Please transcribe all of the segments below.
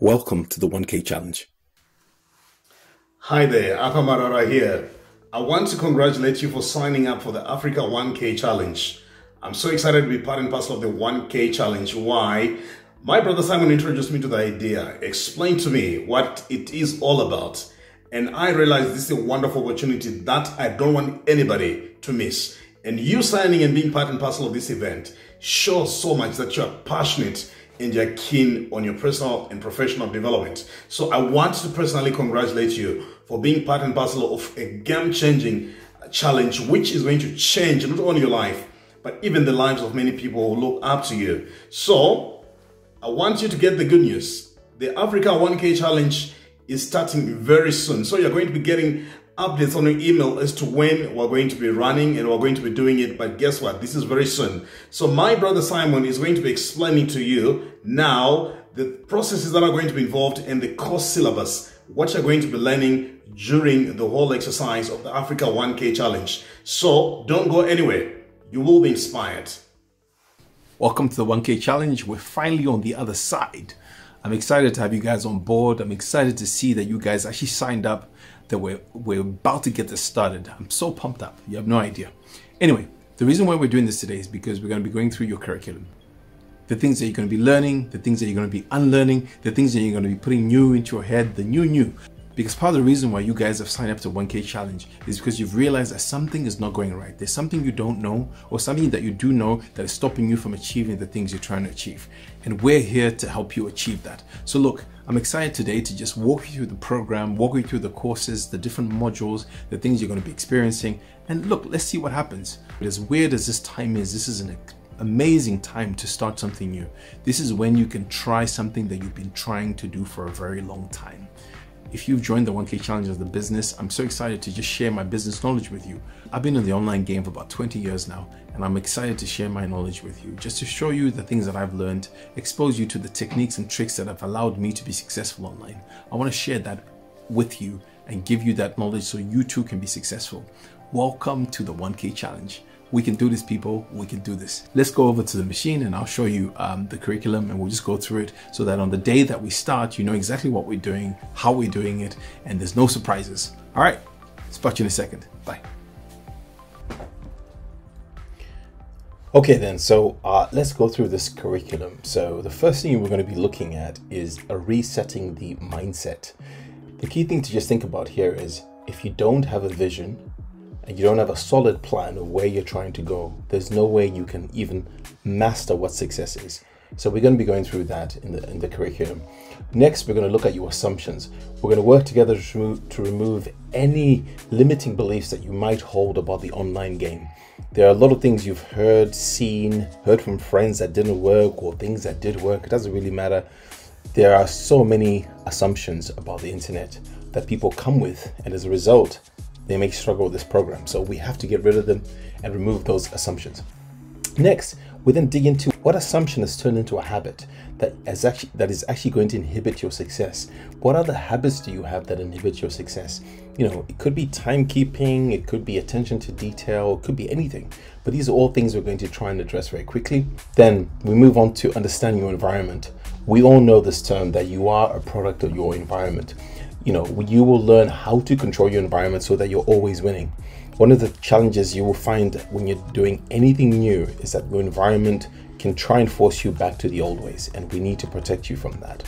Welcome to the 1K Challenge. Hi there, Marara here. I want to congratulate you for signing up for the Africa 1K Challenge. I'm so excited to be part and parcel of the 1K Challenge. Why? My brother Simon introduced me to the idea, explained to me what it is all about, and I realized this is a wonderful opportunity that I don't want anybody to miss. And you signing and being part and parcel of this event shows so much that you're passionate and you're keen on your personal and professional development. So I want to personally congratulate you for being part and parcel of a game-changing challenge, which is going to change not only your life, but even the lives of many people who look up to you. So I want you to get the good news. The Africa 1K Challenge is starting very soon. So you're going to be getting updates on your email as to when we're going to be running and we're going to be doing it. But guess what? This is very soon. So my brother Simon is going to be explaining to you now the processes that are going to be involved and the course syllabus, what you're going to be learning during the whole exercise of the Africa 1K Challenge. So don't go anywhere. You will be inspired. Welcome to the 1K Challenge. We're finally on the other side. I'm excited to have you guys on board. I'm excited to see that you guys actually signed up, that we're about to get this started. I'm so pumped up. You have no idea. Anyway, the reason why we're doing this today is because we're going to be going through your curriculum. The things that you're going to be learning, the things that you're going to be unlearning, the things that you're going to be putting new into your head, the new. Because part of the reason why you guys have signed up to 1K Challenge is because you've realized that something is not going right. There's something you don't know or something that you do know that is stopping you from achieving the things you're trying to achieve. And we're here to help you achieve that. So look, I'm excited today to just walk you through the program, walk you through the courses, the different modules, the things you're going to be experiencing. And look, let's see what happens. But as weird as this time is, this is an amazing time to start something new. This is when you can try something that you've been trying to do for a very long time. If you've joined the 1K Challenge as the business, I'm so excited to just share my business knowledge with you. I've been in the online game for about 20 years now, and I'm excited to share my knowledge with you, just to show you the things that I've learned, expose you to the techniques and tricks that have allowed me to be successful online. I want to share that with you and give you that knowledge so you too can be successful. Welcome to the 1K Challenge. We can do this, people. We can do this. Let's go over to the machine and I'll show you the curriculum, and we'll just go through it so that on the day that we start, you know exactly what we're doing, how we're doing it, and there's no surprises. All right, spot you in a second. Bye. Okay then, so let's go through this curriculum. So the first thing we're going to be looking at is resetting the mindset. The key thing to just think about here is if you don't have a vision, and you don't have a solid plan of where you're trying to go, there's no way you can even master what success is. So we're going to be going through that in the curriculum. Next, we're going to look at your assumptions. We're going to work together to remove any limiting beliefs that you might hold about the online game. There are a lot of things you've heard from friends that didn't work, or things that did work. It doesn't really matter. There are so many assumptions about the internet that people come with, and as a result, they may struggle with this program. So we have to get rid of them and remove those assumptions. Next, we then dig into what assumption has turned into a habit that is actually going to inhibit your success. What other habits do you have that inhibit your success? You know, it could be timekeeping, it could be attention to detail, it could be anything. But these are all things we're going to try and address very quickly. Then we move on to understanding your environment. We all know this term that you are a product of your environment. You know, you will learn how to control your environment so that you're always winning. One of the challenges you will find when you're doing anything new is that your environment can try and force you back to the old ways, and we need to protect you from that.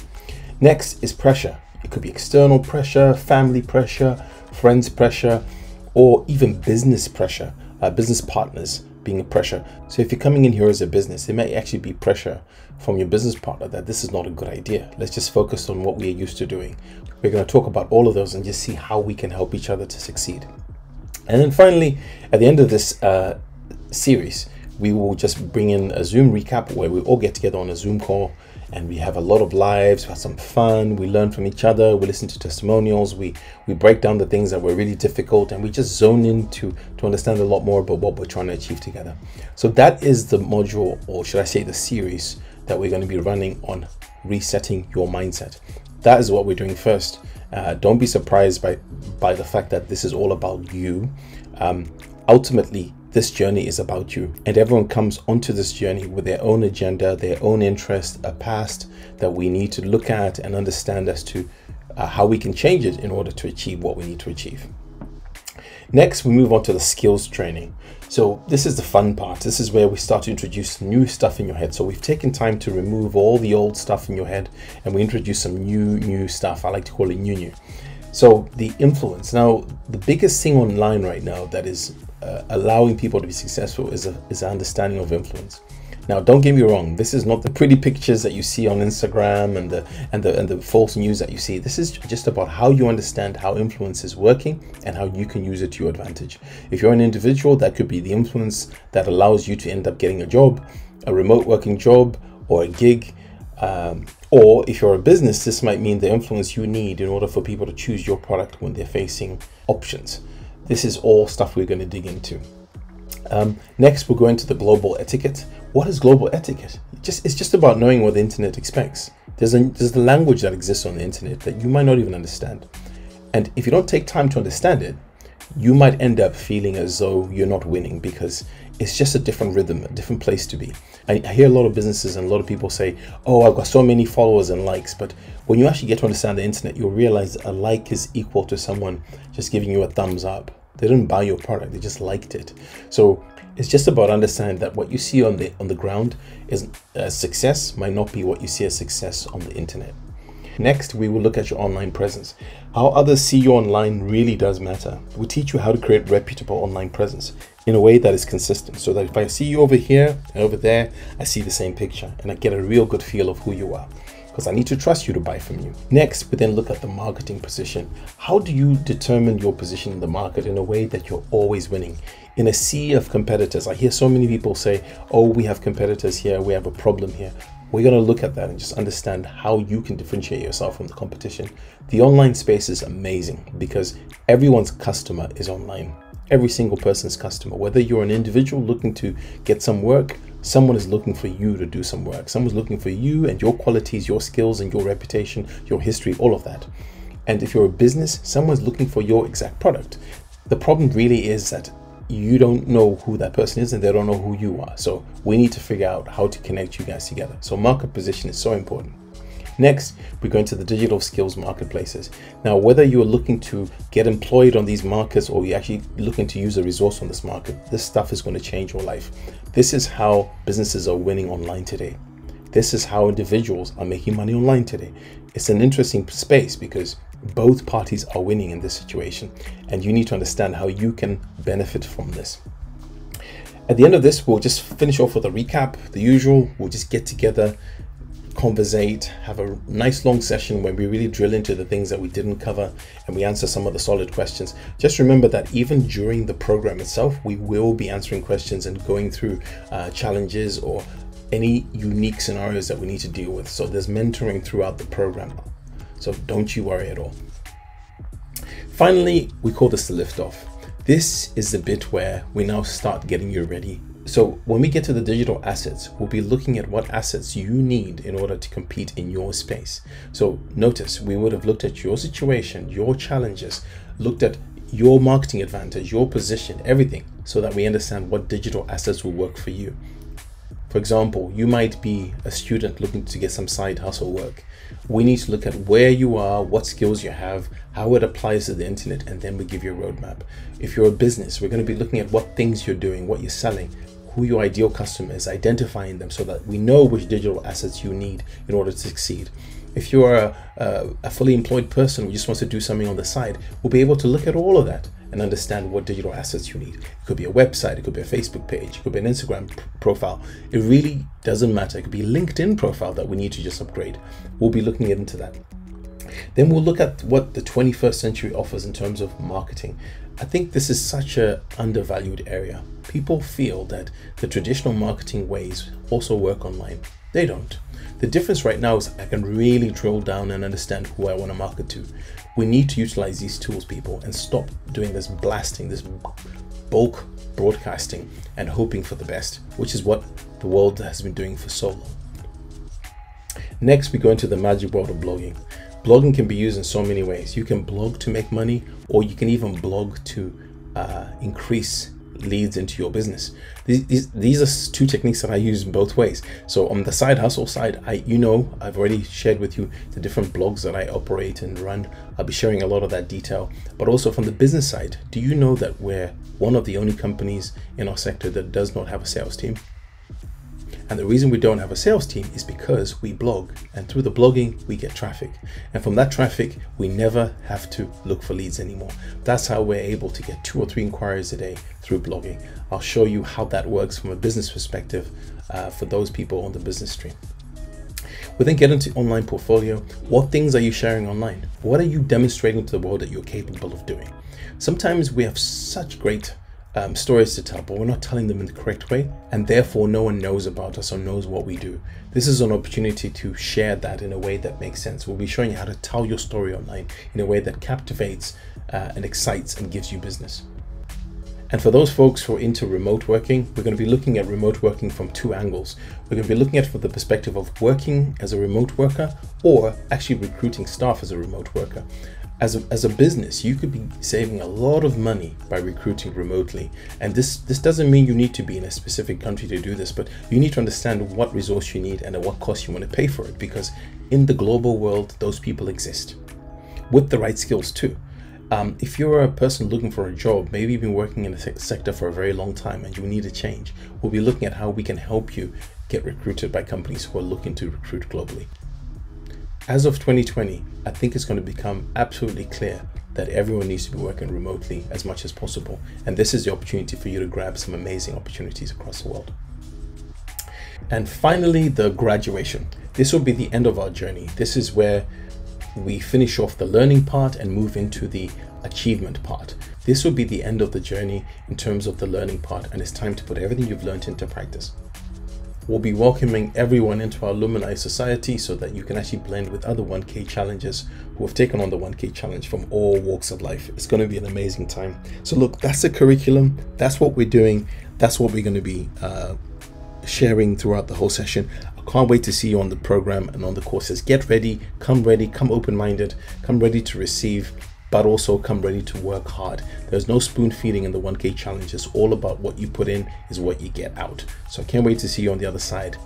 Next is pressure. It could be external pressure, family pressure, friends pressure, or even business pressure, business partners being a pressure. So if you're coming in here as a business, there may actually be pressure from your business partner that this is not a good idea. Let's just focus on what we are used to doing. We're going to talk about all of those and just see how we can help each other to succeed. And then finally, at the end of this series, we will just bring in a Zoom recap where we all get together on a Zoom call and we have a lot of lives, we have some fun, we learn from each other, we listen to testimonials, we break down the things that were really difficult, and we just zone in to understand a lot more about what we're trying to achieve together. So that is the module, or should I say the series, that we're going to be running on resetting your mindset. That is what we're doing first. Don't be surprised by the fact that this is all about you. Ultimately, this journey is about you, and everyone comes onto this journey with their own agenda, their own interest, a past that we need to look at and understand as to how we can change it in order to achieve what we need to achieve. Next, we move on to the skills training. So this is the fun part. This is where we start to introduce new stuff in your head. So we've taken time to remove all the old stuff in your head, and we introduce some new stuff. I like to call it new. So the influence. Now, the biggest thing online right now that is allowing people to be successful is an understanding of influence. Now, don't get me wrong. This is not the pretty pictures that you see on Instagram and the false news that you see. This is just about how you understand how influence is working and how you can use it to your advantage. If you're an individual, that could be the influence that allows you to end up getting a job, a remote working job, or a gig. Or if you're a business, this might mean the influence you need in order for people to choose your product when they're facing options. This is all stuff we're going to dig into. Next, we'll go into the global etiquette. What is global etiquette? It's just about knowing what the internet expects. There's the language that exists on the internet that you might not even understand. And if you don't take time to understand it, you might end up feeling as though you're not winning because it's just a different rhythm, a different place to be. I hear a lot of businesses and a lot of people say, oh, I've got so many followers and likes. But when you actually get to understand the internet, you'll realize a like is equal to someone just giving you a thumbs up. They didn't buy your product, they just liked it. So it's just about understanding that what you see on the ground is a success might not be what you see as success on the internet. Next, we will look at your online presence. How others see you online really does matter. We teach you how to create reputable online presence in a way that is consistent, so that if I see you over here and over there, I see the same picture and I get a real good feel of who you are, because I need to trust you to buy from you. Next, we then look at the marketing position. How do you determine your position in the market in a way that you're always winning? In a sea of competitors, I hear so many people say, oh, we have competitors here, we have a problem here. We're going to look at that and just understand how you can differentiate yourself from the competition. The online space is amazing because everyone's customer is online. Every single person's customer, whether you're an individual looking to get some work, someone is looking for you to do some work. Someone's looking for you and your qualities, your skills and your reputation, your history, all of that. And if you're a business, someone's looking for your exact product. The problem really is that you don't know who that person is and they don't know who you are. So we need to figure out how to connect you guys together. So market position is so important. Next, we go into the digital skills marketplaces. Now, whether you're looking to get employed on these markets or you're actually looking to use a resource on this market, this stuff is going to change your life. This is how businesses are winning online today. This is how individuals are making money online today. It's an interesting space because both parties are winning in this situation, and you need to understand how you can benefit from this. At the end of this, we'll just finish off with a recap. The usual, we'll just get together, conversate, have a nice long session where we really drill into the things that we didn't cover and we answer some of the solid questions. Just remember that even during the program itself, we will be answering questions and going through challenges or any unique scenarios that we need to deal with. So there's mentoring throughout the program. So don't you worry at all. Finally, we call this the liftoff. This is the bit where we now start getting you ready. So when we get to the digital assets, we'll be looking at what assets you need in order to compete in your space. So notice we would have looked at your situation, your challenges, looked at your marketing advantage, your position, everything, so that we understand what digital assets will work for you. For example, you might be a student looking to get some side hustle work. We need to look at where you are, what skills you have, how it applies to the internet, and then we give you a roadmap. If you're a business, we're going to be looking at what things you're doing, what you're selling, who your ideal customer is, identifying them so that we know which digital assets you need in order to succeed. If you're a fully employed person who just wants to do something on the side, we'll be able to look at all of that and understand what digital assets you need. It could be a website, it could be a Facebook page, it could be an Instagram profile. It really doesn't matter. It could be a LinkedIn profile that we need to just upgrade. We'll be looking into that. Then we'll look at what the 21st century offers in terms of marketing. I think this is such an undervalued area. People feel that the traditional marketing ways also work online. They don't. The difference right now is I can really drill down and understand who I want to market to. We need to utilize these tools, people, and stop doing this blasting, this bulk broadcasting and hoping for the best, which is what the world has been doing for so long. Next, we go into the magic world of blogging. Blogging can be used in so many ways. You can blog to make money, or you can even blog to increase leads into your business. These are two techniques that I use in both ways. So on the side hustle side, I've already shared with you the different blogs that I operate and run. I'll be sharing a lot of that detail. But also from the business side, do you know that we're one of the only companies in our sector that does not have a sales team? And the reason we don't have a sales team is because we blog, and through the blogging, we get traffic. And from that traffic, we never have to look for leads anymore. That's how we're able to get 2 or 3 inquiries a day through blogging. I'll show you how that works from a business perspective for those people on the business stream. We then get into online portfolio. What things are you sharing online? What are you demonstrating to the world that you're capable of doing? Sometimes we have such great stories to tell, but we're not telling them in the correct way, and therefore no one knows about us or knows what we do. This is an opportunity to share that in a way that makes sense. We'll be showing you how to tell your story online in a way that captivates and excites and gives you business. And for those folks who are into remote working, we're going to be looking at remote working from 2 angles. We're going to be looking at it from the perspective of working as a remote worker or actually recruiting staff as a remote worker. As a business, you could be saving a lot of money by recruiting remotely. And this doesn't mean you need to be in a specific country to do this, but you need to understand what resource you need and at what cost you want to pay for it, because in the global world, those people exist with the right skills too. If you're a person looking for a job, maybe you've been working in a sector for a very long time and you need a change, we'll be looking at how we can help you get recruited by companies who are looking to recruit globally. As of 2020, I think it's going to become absolutely clear that everyone needs to be working remotely as much as possible. And this is the opportunity for you to grab some amazing opportunities across the world. And finally, the graduation. This will be the end of our journey. This is where we finish off the learning part and move into the achievement part. This will be the end of the journey in terms of the learning part, and it's time to put everything you've learned into practice. We'll be welcoming everyone into our alumni society so that you can actually blend with other 1K challengers who have taken on the 1K challenge from all walks of life. It's going to be an amazing time. So look, that's the curriculum. That's what we're doing. That's what we're going to be sharing throughout the whole session. I can't wait to see you on the program and on the courses. Get ready, come open-minded, come ready to receive, but also come ready to work hard. There's no spoon feeding in the 1K challenge. It's all about what you put in is what you get out. So I can't wait to see you on the other side.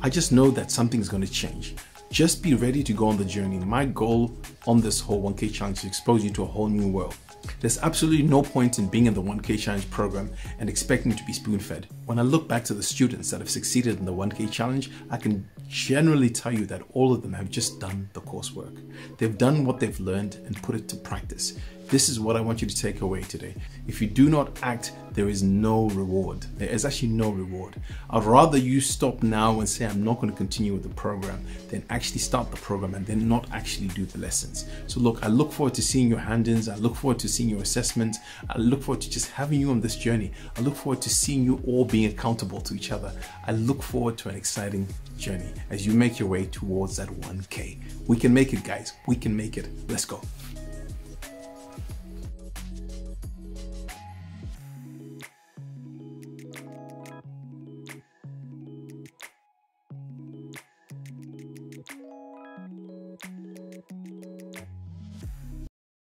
I just know that something's going to change. Just be ready to go on the journey. My goal on this whole 1K challenge is to expose you to a whole new world. There's absolutely no point in being in the 1K challenge program and expecting to be spoon-fed. When I look back to the students that have succeeded in the 1K challenge, I can generally tell you that all of them have just done the coursework. They've done what they've learned and put it to practice. This is what I want you to take away today. If you do not act, there is no reward. There is actually no reward. I'd rather you stop now and say, I'm not going to continue with the program, than actually start the program and then not actually do the lessons. So look, I look forward to seeing your hand-ins. I look forward to seeing your assessments. I look forward to just having you on this journey. I look forward to seeing you all being accountable to each other. I look forward to an exciting journey as you make your way towards that 1K. We can make it, guys. We can make it. Let's go.